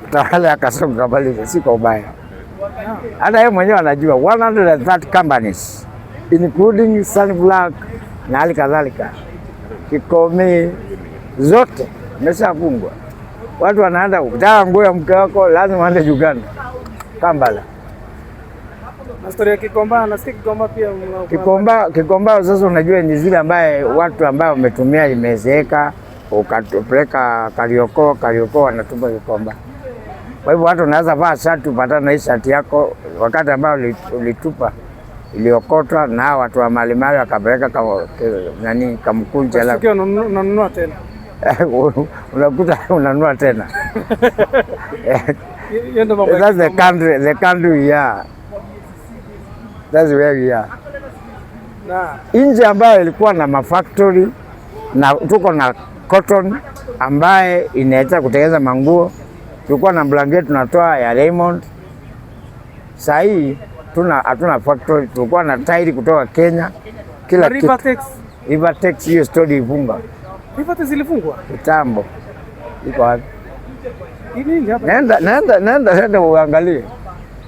utawala akasonga mbali, si kwa ubaya. Hata yeye mwenyewe anajua 130 companies including Sunblock na hali kadhalika Kikomi zote imeshafungwa. Watu wanaenda kutaka nguo ya mke wako lazima waende Uganda, Kampala. Na story ya Kikomba, nasikia Kikomba pia Kikomba sasa unajua ni zile ambaye watu ambao wametumia imezeeka, ukapeleka Kariokoo wanatupa Kikomba. Kwa hivyo watu wanaweza vaa shati upatana na hii shati yako wakati ambao ulitupa iliokotwa na watu wa Malimali wakapeleka Kamkunji alafu sio unanunua tena. Unakuta unanunua tena. That's the country we are. That's where we are. Nje ambayo ilikuwa na mafactory na tuko na cotton ambaye inaweza kutengeneza manguo. Tulikuwa na blanket tunatoa ya Raymond. Sasa hii hatuna factory. Tulikuwa na tairi kutoka Kenya. Kila kitu. Rivertex hiyo story ifunga. Rivertex ilifungwa? Kitambo. Iko wapi? Nenda uangalie.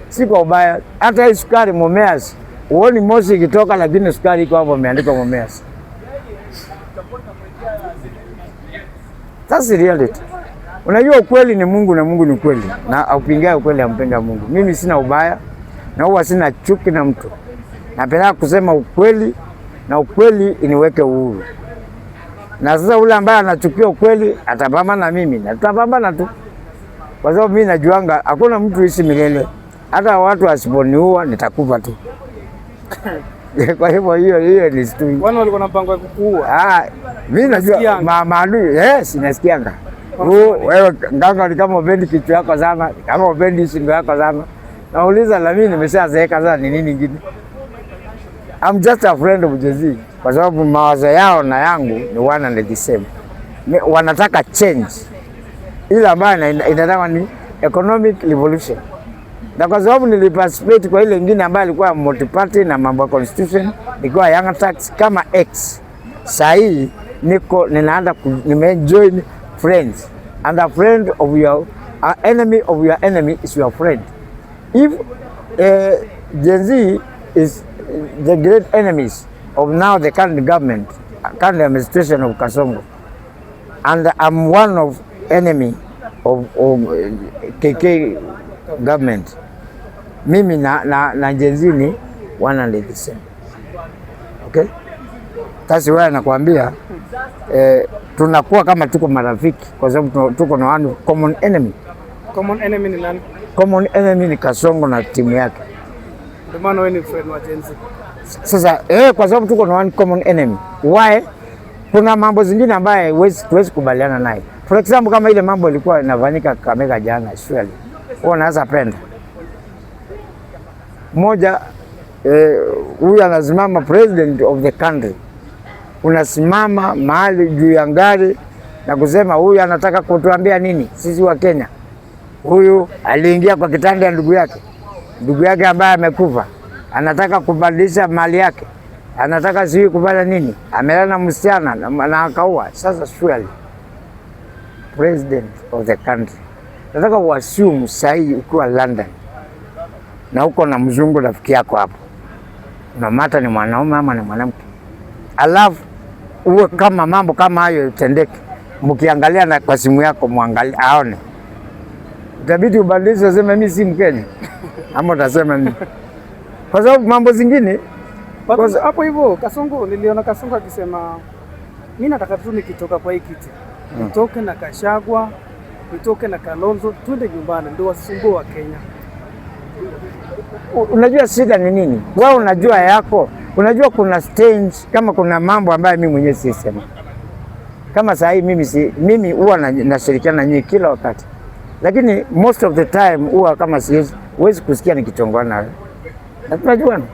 Si kwa ubaya. Hata hii sukari Mumias. Uoni moshi ikitoka lakini sukari iko hapo imeandikwa Mumias. That's the reality. Unajua ukweli ni Mungu na Mungu ni kweli. Na upingaye ukweli ampenda Mungu. Mimi sina ubaya na huwa sina chuki na mtu. Napenda kusema ukweli na ukweli iniweke uhuru. Na sasa ule ambaye anachukia ukweli atapambana na mimi na tutapambana tu. Kwa sababu mimi najuanga hakuna mtu ishi milele. Hata watu wasiponiua nitakufa tu. Kwa hivyo hiyo ni story. Wana walikuwa na mpango ya kukuua. Mimi najua maadui. Yes, nasikianga. Wewe nganga kama upendi kichwa yako sana, kama upendi shingo yako sana. Nauliza na mimi nimeshazeeka sana ni nini nyingine? I'm just a friend of Jay-Z. Kwa sababu mawazo yao na yangu ni one and the same. Wanataka change. Ile ambayo inataka ni economic revolution. Na kwa sababu niliparticipate kwa ile nyingine ambayo ilikuwa multi-party na mambo ya constitution, ilikuwa Young Turks kama X. Sasa hii ninaanza nimejoin friends. And a friend of your enemy of your enemy is your friend. If Gen Z is the great enemies of now the current government, current administration of Kasongo, and I'm one of enemy of KK government, mimi na Gen Z ni 100%. Okay? Sasa wewe nakwambia tunakuwa kama tuko marafiki kwa sababu tuko na one common enemy. Common enemy ni nani? Common enemy ni Kasongo na timu yake. Ndio maana wewe ni friend wa Gen Z. Sasa kwa sababu tuko na one common enemy. Why? Kuna mambo zingine ambaye huwezi kubaliana naye. For example kama ile mambo ilikuwa inafanyika Kakamega jana surely. Wewe unaweza penda. Moja huyu anasimama president of the country. Unasimama mahali juu ya ngari na kusema huyu anataka kutuambia nini sisi wa Kenya. Huyu aliingia kwa kitanda ya ndugu yake ambaye amekufa. Anataka kubadilisha mali yake. Anataka sijui kufanya nini. Amelala na msichana na akaua. Sasa surely president of the country. Nataka uassume sahi ukiwa London na uko na mzungu rafiki yako hapo. Unamata ni mwanaume ama ni mwanamke. Alafu uwe kama mambo kama hayo itendeke. Mkiangalia na kwa simu yako muangalie aone. Itabidi ubadilishe useme mimi si Mkenya. Ama utasema nini? Kwa sababu mambo zingine hapo hivyo Kasongo, niliona Kasongo akisema mimi nataka tu nikitoka kwa hii kiti. Nitoke na Kashagwa, nitoke na Kalonzo, twende nyumbani ndio wasisumbue wa Kenya. Unajua shida ni nini? Wewe unajua yako. Unajua kuna stage kama kuna mambo ambayo mimi mwenyewe sisema. Kama saa hii mimi huwa nashirikiana nyinyi kila wakati. Lakini most of the time huwa kama huwezi kusikia nikichongana nawe. Na tunajuana.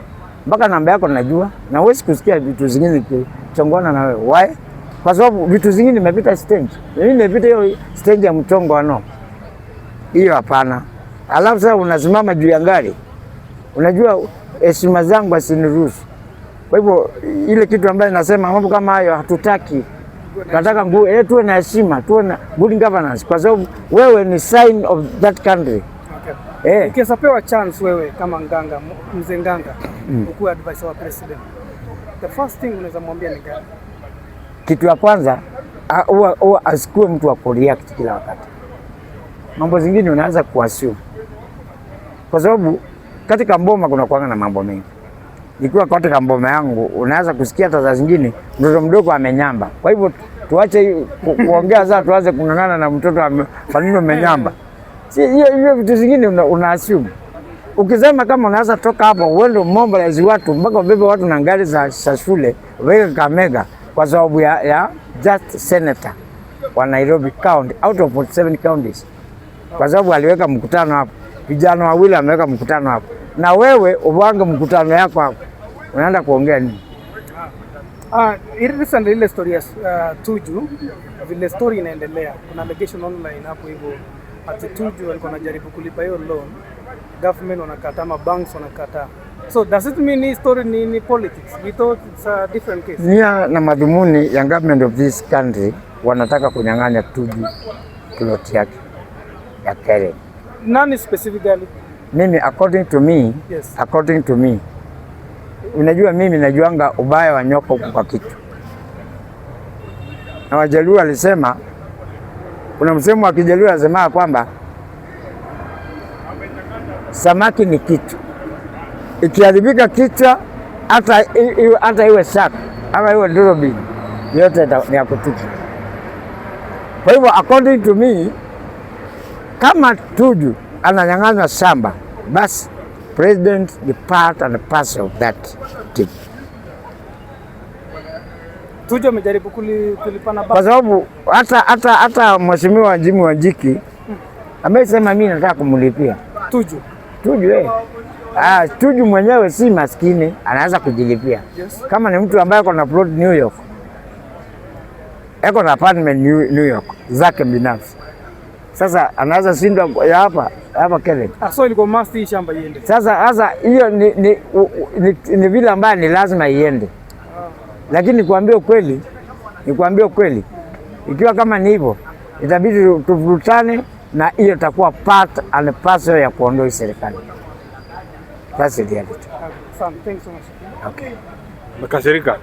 Mpaka namba yako najua na huwezi kusikia vitu zingine nikichongana na wewe. Why? Kwa sababu vitu zingine nimepita stage. Mimi nimepita hiyo stage ya mchongo hiyo hapana. Alafu sasa unasimama juu ya ngari. Unajua heshima zangu asiniruhusu. Kwa hivyo ile kitu ambayo nasema mambo kama hayo hatutaki. Tunataka tuwe na heshima, tuwe na good governance kwa sababu wewe ni sign of that country. Okay. Ukisapewa chance wewe kama Nganga, mzee Nganga, ukuwe advisor wa president. The first thing unaweza mwambia ni gani? Kitu ya kwanza huwa asikuwe mtu wa kureact kila wakati. Mambo zingine unaanza kuassume. Kwa sababu katika mboma kuna kuanga na mambo mengi. Nikiwa katika mboma yangu unaanza kusikia hata za zingine mtoto mdogo amenyamba. Kwa hivyo tuache kuongea sasa, tuanze kung'ang'ana na mtoto kwa nini amenyamba. Si hiyo vitu zingine una assume. Ukisema kama unaanza toka hapo uende mobilize watu mpaka ubebe watu na gari za shule weke Kakamega kwa sababu ya just senator wa Nairobi County out of 47 counties. Kwa sababu aliweka mkutano hapo. Vijana wawili ameweka mkutano hapo. Na wewe upange mkutano yako hapo. Unaenda kuongea nini? Recently ile story ya Tuju, vile story inaendelea. Kuna allegation online hapo hivyo ati Tuju alikuwa anajaribu kulipa hiyo loan. Government wanakataa, banks wanakataa. So does it mean hii story ni politics? We thought it's a different case. Nia na madhumuni ya government of this country wanataka kunyang'anya Tuju plot yake ya Karen. Nani specifically? Mimi according to me, unajua mimi najuanga ubaya wa nyoka huko kwa kitu. Na Wajaluo alisema, kuna msemo wa Kijaluo anasema kwamba samaki ni kitu. Ikiharibika kichwa hata iwe shark ama iwe dolphin yote ni ya kutupa. Kwa hivyo according to me, kama Tuju ananyang'anywa shamba, basi president ni part and parcel of that thing. Tuju amejaribu kulipana kwa sababu hata mheshimiwa Jimmy Wanjiki amesema mimi nataka kumlipia Tuju. Tuju mwenyewe si maskini, anaweza kujilipia. Yes. Kama ni mtu ambaye kuna plot New York, eko na apartment New York zake binafsi, sasa anaweza shindwa ya hapa Kenya. So ilikuwa must hii shamba iende. Sasa hiyo ni vile ambaye ni lazima iende. Lakini nikwambie ukweli, ikiwa kama ni hivyo, itabidi tuvurutane na hiyo itakuwa part and parcel ya kuondoa serikali. That's the reality. Thanks so much. Okay. Makasirika.